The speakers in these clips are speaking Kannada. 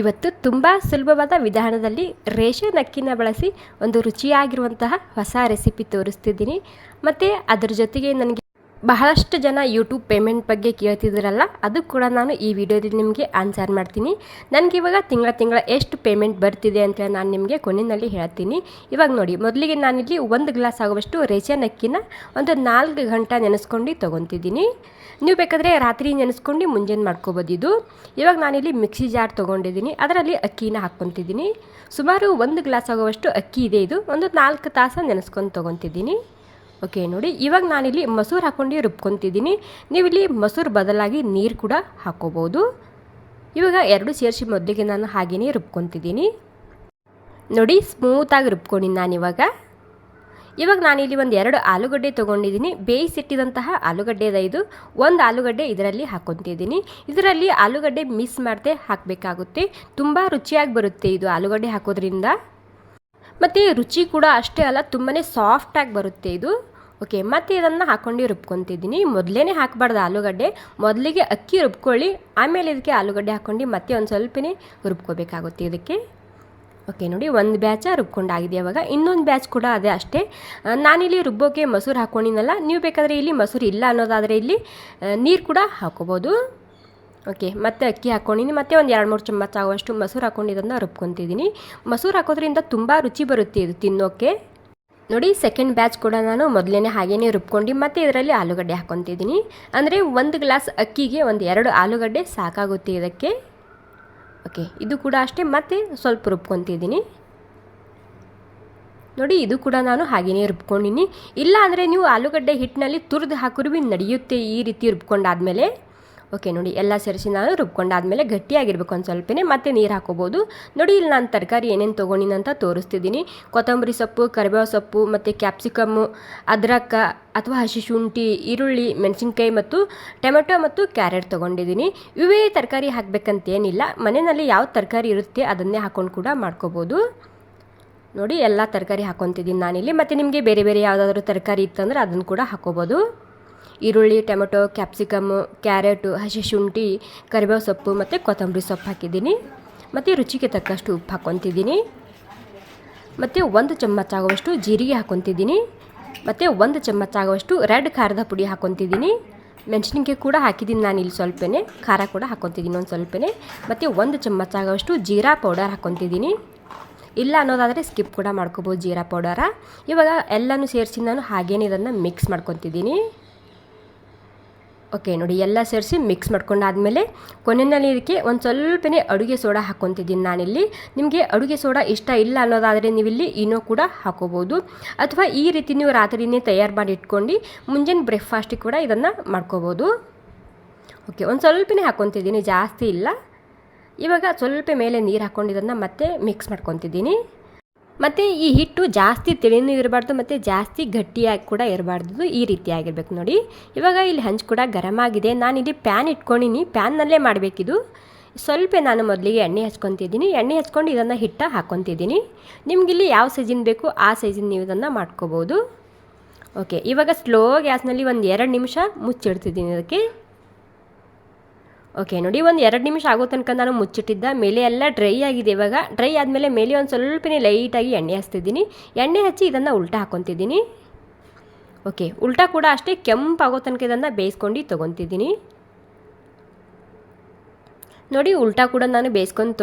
ಇವತ್ತು ತುಂಬ ಸುಲಭವಾದ ವಿಧಾನದಲ್ಲಿ ರೇಷನ್ ಅಕ್ಕಿನ ಬಳಸಿ ಒಂದು ರುಚಿಯಾಗಿರುವಂತಹ ಹೊಸ ರೆಸಿಪಿ ತೋರಿಸ್ತಿದ್ದೀನಿ. ಮತ್ತು ಅದರ ಜೊತೆಗೆ ನನಗೆ ಬಹಳಷ್ಟು ಜನ ಯೂಟ್ಯೂಬ್ ಪೇಮೆಂಟ್ ಬಗ್ಗೆ ಕೇಳ್ತಿದ್ದೀರಲ್ಲ, ಅದು ಕೂಡ ನಾನು ಈ ವಿಡಿಯೋದಲ್ಲಿ ನಿಮಗೆ ಆನ್ಸರ್ ಮಾಡ್ತೀನಿ. ನನಗೆ ಇವಾಗ ತಿಂಗಳ ಎಷ್ಟು ಪೇಮೆಂಟ್ ಬರ್ತಿದೆ ಅಂತ ನಾನು ನಿಮಗೆ ಕೊನೆಯಲ್ಲಿ ಹೇಳ್ತೀನಿ. ಇವಾಗ ನೋಡಿ, ಮೊದಲಿಗೆ ನಾನಿಲ್ಲಿ 1 ಗ್ಲಾಸ್ ಆಗುವಷ್ಟು ರೇಷನ್ ಅಕ್ಕಿನ ಒಂದು 4 ಗಂಟೆ ನೆನೆಸ್ಕೊಂಡು ತೊಗೊತಿದ್ದೀನಿ. ನೀವು ಬೇಕಾದರೆ ರಾತ್ರಿ ನೆನೆಸ್ಕೊಂಡು ಮುಂಜಾನೆ ಮಾಡ್ಕೋಬೋದು. ಇದು ಇವಾಗ ನಾನಿಲ್ಲಿ ಮಿಕ್ಸಿ ಜಾರ್ ತೊಗೊಂಡಿದ್ದೀನಿ, ಅದರಲ್ಲಿ ಅಕ್ಕಿನ ಹಾಕ್ಕೊತಿದ್ದೀನಿ. ಸುಮಾರು 1 ಗ್ಲಾಸ್ ಆಗುವಷ್ಟು ಅಕ್ಕಿ ಇದೆ. ಇದು ಒಂದು 4 ತಾಸು ನೆನೆಸ್ಕೊಂಡು ತೊಗೊತಿದ್ದೀನಿ. ಓಕೆ ನೋಡಿ, ಇವಾಗ ನಾನಿಲ್ಲಿ ಮೊಸರು ಹಾಕ್ಕೊಂಡು ರುಬ್ಕೊತಿದ್ದೀನಿ. ನೀವಿಲ್ಲಿ ಮೊಸರು ಬದಲಾಗಿ ನೀರು ಕೂಡ ಹಾಕ್ಕೋಬೋದು. ಇವಾಗ 2 ಸೇರಿಸಿ ಮೊದಲಿಗೆ ನಾನು ಹಾಗೆಯೇ ರುಬ್ಕೊತಿದ್ದೀನಿ. ನೋಡಿ, ಸ್ಮೂತಾಗಿ ರುಬ್ಕೊಂಡಿನಿ ನಾನಿವಾಗ. ನಾನಿಲ್ಲಿ ಒಂದು 2 ಆಲೂಗಡ್ಡೆ ತೊಗೊಂಡಿದ್ದೀನಿ. ಬೇಯಿಸಿಟ್ಟಿದಂತಹ ಆಲೂಗಡ್ಡೆ ಇದು. 1 ಆಲೂಗಡ್ಡೆ ಇದರಲ್ಲಿ ಹಾಕ್ಕೊತಿದ್ದೀನಿ. ಇದರಲ್ಲಿ ಆಲೂಗಡ್ಡೆ ಮಿಸ್ ಮಾಡದೆ ಹಾಕಬೇಕಾಗುತ್ತೆ. ತುಂಬ ರುಚಿಯಾಗಿ ಬರುತ್ತೆ ಇದು ಆಲೂಗಡ್ಡೆ ಹಾಕೋದ್ರಿಂದ. ಮತ್ತು ರುಚಿ ಕೂಡ ಅಷ್ಟೇ ಅಲ್ಲ, ತುಂಬಾ ಸಾಫ್ಟಾಗಿ ಬರುತ್ತೆ ಇದು. ಓಕೆ, ಮತ್ತು ಇದನ್ನು ಹಾಕ್ಕೊಂಡು ರುಬ್ಕೊತಿದ್ದೀನಿ. ಮೊದಲೇ ಹಾಕಬಾರ್ದು ಆಲೂಗಡ್ಡೆ, ಮೊದಲಿಗೆ ಅಕ್ಕಿ ರುಬ್ಕೊಳ್ಳಿ, ಆಮೇಲೆ ಇದಕ್ಕೆ ಆಲೂಗಡ್ಡೆ ಹಾಕ್ಕೊಂಡು ಮತ್ತೆ ಒಂದು ಸ್ವಲ್ಪನೇ ರುಬ್ಕೋಬೇಕಾಗುತ್ತೆ ಇದಕ್ಕೆ. ಓಕೆ ನೋಡಿ, ಒಂದು ಬ್ಯಾಚ ರುಬ್ಕೊಂಡಾಗಿದೆ. ಇವಾಗ ಇನ್ನೊಂದು ಬ್ಯಾಚ್ ಕೂಡ ಅದೇ ಅಷ್ಟೇ. ನಾನಿಲ್ಲಿ ರುಬ್ಬೋಕೆ ಮೊಸರು ಹಾಕ್ಕೊಂಡಿನಲ್ಲ, ನೀವು ಬೇಕಾದರೆ ಇಲ್ಲಿ ಮೊಸರು ಇಲ್ಲ ಅನ್ನೋದಾದರೆ ಇಲ್ಲಿ ನೀರು ಕೂಡ ಹಾಕೋಬೋದು. ಓಕೆ, ಮತ್ತೆ ಅಕ್ಕಿ ಹಾಕ್ಕೊಂಡಿನಿ, ಮತ್ತೆ ಒಂದು 2-3 ಚಮಚ ಆಗುವಷ್ಟು ಮೊಸರು ಹಾಕ್ಕೊಂಡು ಇದನ್ನು ರುಬ್ಕೊತಿದ್ದೀನಿ. ಮೊಸರು ಹಾಕೋದ್ರಿಂದ ತುಂಬ ರುಚಿ ಬರುತ್ತೆ ಇದು ತಿನ್ನೋಕ್ಕೆ. ನೋಡಿ, ಸೆಕೆಂಡ್ ಬ್ಯಾಚ್ ಕೂಡ ನಾನು ಮೊದಲೇ ಹಾಗೇ ರುಬ್ಕೊಂಡು ಮತ್ತೆ ಇದರಲ್ಲಿ ಆಲೂಗಡ್ಡೆ ಹಾಕ್ಕೊತಿದ್ದೀನಿ. ಅಂದರೆ 1 ಗ್ಲಾಸ್ ಅಕ್ಕಿಗೆ ಒಂದು 2 ಆಲೂಗಡ್ಡೆ ಸಾಕಾಗುತ್ತೆ ಇದಕ್ಕೆ. ಓಕೆ, ಇದು ಕೂಡ ಅಷ್ಟೇ, ಮತ್ತೆ ಸ್ವಲ್ಪ ರುಬ್ಕೊತಿದ್ದೀನಿ. ನೋಡಿ, ಇದು ಕೂಡ ನಾನು ಹಾಗೆಯೇ ರುಬ್ಕೊಂಡಿನಿ. ಇಲ್ಲ ಅಂದರೆ ನೀವು ಆಲೂಗಡ್ಡೆ ಹಿಟ್ಟಿನಲ್ಲಿ ತುರಿದು ಹಾಕಿದ್ರು ನಡೆಯುತ್ತೆ ಈ ರೀತಿ ರುಬ್ಕೊಂಡಾದ್ಮೇಲೆ. ಓಕೆ ನೋಡಿ, ಎಲ್ಲ ಸೇರಿಸಿ ನಾನು ರುಬ್ಕೊಂಡಾದ್ಮೇಲೆ ಗಟ್ಟಿಯಾಗಿರ್ಬೇಕು ಒಂದು ಸ್ವಲ್ಪನೇ, ಮತ್ತೆ ನೀರು ಹಾಕೋಬೋದು. ನೋಡಿ, ಇಲ್ಲಿ ನಾನು ತರಕಾರಿ ಏನೇನು ತೊಗೊಂಡಿನಿ ಅಂತ ತೋರಿಸ್ತಿದ್ದೀನಿ. ಕೊತ್ತಂಬರಿ ಸೊಪ್ಪು, ಕರಿಬೇವು ಸೊಪ್ಪು, ಮತ್ತು ಕ್ಯಾಪ್ಸಿಕಮ್ಮು, ಅದ್ರಕ ಅಥವಾ ಹಸಿ ಶುಂಠಿ, ಈರುಳ್ಳಿ, ಮೆಣಸಿನ್ಕಾಯಿ ಮತ್ತು ಟೊಮೆಟೊ ಮತ್ತು ಕ್ಯಾರೆಟ್ ತೊಗೊಂಡಿದ್ದೀನಿ. ಇವೇ ತರಕಾರಿ ಹಾಕಬೇಕಂತೇನಿಲ್ಲ, ಮನೆಯಲ್ಲಿ ಯಾವ ತರಕಾರಿ ಇರುತ್ತೆ ಅದನ್ನೇ ಹಾಕ್ಕೊಂಡು ಕೂಡ ಮಾಡ್ಕೋಬೋದು. ನೋಡಿ, ಎಲ್ಲ ತರಕಾರಿ ಹಾಕ್ಕೊತಿದ್ದೀನಿ ನಾನಿಲ್ಲಿ. ಮತ್ತು ನಿಮಗೆ ಬೇರೆ ಬೇರೆ ಯಾವುದಾದ್ರೂ ತರಕಾರಿ ಇತ್ತಂದ್ರೆ ಅದನ್ನು ಕೂಡ ಹಾಕ್ಕೋಬೋದು. ಈರುಳ್ಳಿ, ಟೊಮೆಟೊ, ಕ್ಯಾಪ್ಸಿಕಮ್ಮು, ಕ್ಯಾರೆಟು, ಹಸಿ ಶುಂಠಿ, ಕರಿಬೇವು ಸೊಪ್ಪು ಮತ್ತು ಕೊತ್ತಂಬರಿ ಸೊಪ್ಪು ಹಾಕಿದ್ದೀನಿ. ಮತ್ತು ರುಚಿಗೆ ತಕ್ಕಷ್ಟು ಉಪ್ಪು ಹಾಕ್ಕೊತಿದ್ದೀನಿ. ಮತ್ತು 1 ಚಮಚ ಆಗುವಷ್ಟು ಜೀರಿಗೆ ಹಾಕ್ಕೊತಿದ್ದೀನಿ. ಮತ್ತು 1 ಚಮಚ ಆಗುವಷ್ಟು ರೆಡ್ ಖಾರದ ಪುಡಿ ಹಾಕ್ಕೊತಿದ್ದೀನಿ. ಮೆಣಸಿನ್ಕಾಯಿ ಕೂಡ ಹಾಕಿದ್ದೀನಿ ನಾನು ಇಲ್ಲಿ ಸ್ವಲ್ಪನೇ, ಖಾರ ಕೂಡ ಹಾಕ್ಕೊತಿದ್ದೀನಿ ಒಂದು ಸ್ವಲ್ಪನೇ. ಮತ್ತು 1 ಚಮಚ ಆಗುವಷ್ಟು ಜೀರಾ ಪೌಡರ್ ಹಾಕ್ಕೊತಿದ್ದೀನಿ. ಇಲ್ಲ ಅನ್ನೋದಾದರೆ ಸ್ಕಿಪ್ ಕೂಡ ಮಾಡ್ಕೋಬೋದು ಜೀರಾ ಪೌಡರ. ಇವಾಗ ಎಲ್ಲನೂ ಸೇರಿಸಿ ನಾನು ಹಾಗೇನೆ ಇದನ್ನು ಮಿಕ್ಸ್ ಮಾಡ್ಕೊತಿದ್ದೀನಿ. ಓಕೆ ನೋಡಿ, ಎಲ್ಲ ಸೇರಿಸಿ ಮಿಕ್ಸ್ ಮಾಡ್ಕೊಂಡಾದ್ಮೇಲೆ ಕೊನೆಯಲ್ಲಿ ಇದಕ್ಕೆ ಒಂದು ಸ್ವಲ್ಪನೇ ಅಡುಗೆ ಸೋಡಾ ಹಾಕ್ಕೊತಿದ್ದೀನಿ ನಾನಿಲ್ಲಿ. ನಿಮಗೆ ಅಡುಗೆ ಸೋಡಾ ಇಷ್ಟ ಇಲ್ಲ ಅನ್ನೋದಾದರೆ ನೀವಿಲ್ಲಿ ಇನೋ ಕೂಡ ಹಾಕೋಬೋದು. ಅಥವಾ ಈ ರೀತಿ ನೀವು ರಾತ್ರಿನೇ ತಯಾರು ಮಾಡಿ ಇಟ್ಕೊಂಡು ಮುಂಜಾನೆ ಬ್ರೇಕ್ಫಾಸ್ಟಿಗೆ ಕೂಡ ಇದನ್ನು ಮಾಡ್ಕೋಬೋದು. ಓಕೆ, ಒಂದು ಸ್ವಲ್ಪನೇ ಹಾಕ್ಕೊತಿದ್ದೀನಿ, ಜಾಸ್ತಿ ಇಲ್ಲ. ಇವಾಗ ಸ್ವಲ್ಪ ಮೇಲೆ ನೀರು ಹಾಕ್ಕೊಂಡು ಇದನ್ನು ಮತ್ತೆ ಮಿಕ್ಸ್ ಮಾಡ್ಕೊತಿದ್ದೀನಿ. ಮತ್ತು ಈ ಹಿಟ್ಟು ಜಾಸ್ತಿ ತಿಳಿನೂ ಇರಬಾರ್ದು ಮತ್ತು ಜಾಸ್ತಿ ಗಟ್ಟಿಯಾಗಿ ಕೂಡ ಇರಬಾರ್ದು, ಈ ರೀತಿ ಆಗಿರ್ಬೇಕು ನೋಡಿ. ಇವಾಗ ಇಲ್ಲಿ ಹಂಚು ಕೂಡ ಗರಮ್ ಆಗಿದೆ. ನಾನಿಲ್ಲಿ ಪ್ಯಾನ್ ಇಟ್ಕೊಂಡಿನಿ, ಪ್ಯಾನ್ನಲ್ಲೇ ಮಾಡಬೇಕಿದು. ಸ್ವಲ್ಪ ನಾನು ಮೊದಲಿಗೆ ಎಣ್ಣೆ ಹಚ್ಕೊತಿದ್ದೀನಿ. ಎಣ್ಣೆ ಹಚ್ಕೊಂಡು ಇದನ್ನು ಹಿಟ್ಟು ಹಾಕ್ಕೊತಿದ್ದೀನಿ. ನಿಮಗಿಲ್ಲಿ ಯಾವ ಸೈಜಿನ ಬೇಕು ಆ ಸೈಜಿನ ನೀವು ಇದನ್ನು ಮಾಡ್ಕೋಬೋದು. ಓಕೆ, ಇವಾಗ ಸ್ಲೋ ಗ್ಯಾಸ್ನಲ್ಲಿ ಒಂದು 2 ನಿಮಿಷ ಮುಚ್ಚಿಡ್ತಿದ್ದೀನಿ ಇದಕ್ಕೆ. ಓಕೆ ನೋಡಿ, ಒಂದು 2 ನಿಮಿಷ ಆಗೋ ತನಕ ನಾನು ಮುಚ್ಚಿಟ್ಟಿದ್ದ. ಮೇಲೆ ಎಲ್ಲ ಡ್ರೈ ಆಗಿದೆ. ಇವಾಗ ಡ್ರೈ ಆದಮೇಲೆ ಮೇಲೆ ಒಂದು ಸ್ವಲ್ಪನೇ ಲೈಟಾಗಿ ಎಣ್ಣೆ ಹಚ್ತಿದ್ದೀನಿ. ಎಣ್ಣೆ ಹಚ್ಚಿ ಇದನ್ನು ಉಲ್ಟಾ ಹಾಕ್ಕೊತಿದ್ದೀನಿ. ಓಕೆ, ಉಲ್ಟಾ ಕೂಡ ಅಷ್ಟೇ ಕೆಂಪಾಗೋ ತನಕ ಇದನ್ನು ಬೇಯಿಸ್ಕೊಂಡು ತೊಗೊತಿದ್ದೀನಿ. ನೋಡಿ, ಉಲ್ಟಾ ಕೂಡ ನಾನು ಬೇಯಿಸ್ಕೊಂಡು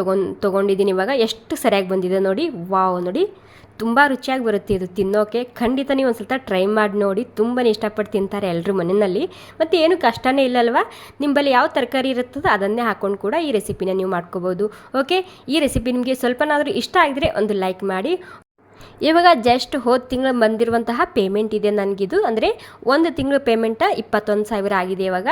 ತೊಗೊಂಡಿದ್ದೀನಿ. ಇವಾಗ ಎಷ್ಟು ಸರಿಯಾಗಿ ಬಂದಿದೆ ನೋಡಿ. ವಾವ್, ನೋಡಿ ತುಂಬ ರುಚಿಯಾಗಿ ಬರುತ್ತೆ ಇದು ತಿನ್ನೋಕೆ. ಖಂಡಿತ ನೀವು ಒಂದು ಸ್ವಲ್ಪ ಟ್ರೈ ಮಾಡಿ ನೋಡಿ, ತುಂಬಾ ಇಷ್ಟಪಟ್ಟು ತಿಂತಾರೆ ಎಲ್ಲರೂ ಮನೆಯಲ್ಲಿ. ಮತ್ತು ಏನು ಕಷ್ಟನೇ ಇಲ್ಲಲ್ವಾ, ನಿಮ್ಮಲ್ಲಿ ಯಾವ ತರಕಾರಿ ಇರುತ್ತದೋ ಅದನ್ನೇ ಹಾಕ್ಕೊಂಡು ಕೂಡ ಈ ರೆಸಿಪಿನ ನೀವು ಮಾಡ್ಕೋಬೋದು. ಓಕೆ, ಈ ರೆಸಿಪಿ ನಿಮಗೆ ಸ್ವಲ್ಪನಾದರೂ ಇಷ್ಟ ಆಗಿದ್ರೆ ಒಂದು ಲೈಕ್ ಮಾಡಿ. ಇವಾಗ ಜಸ್ಟ್ ಹೋದ ತಿಂಗಳು ಬಂದಿರುವಂತಹ ಪೇಮೆಂಟ್ ಇದೆ ನನಗಿದು. ಅಂದರೆ 1 ತಿಂಗಳು ಪೇಮೆಂಟ 21,000 ಆಗಿದೆ ಇವಾಗ.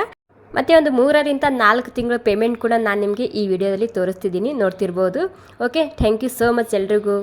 ಮತ್ತು ಒಂದು 3-4 ತಿಂಗಳು ಪೇಮೆಂಟ್ ಕೂಡ ನಾನು ನಿಮಗೆ ಈ ವಿಡಿಯೋದಲ್ಲಿ ತೋರಿಸ್ತಿದ್ದೀನಿ, ನೋಡ್ತಿರ್ಬೋದು. Okay, thank you so much ಎಲ್ರಿಗೂ.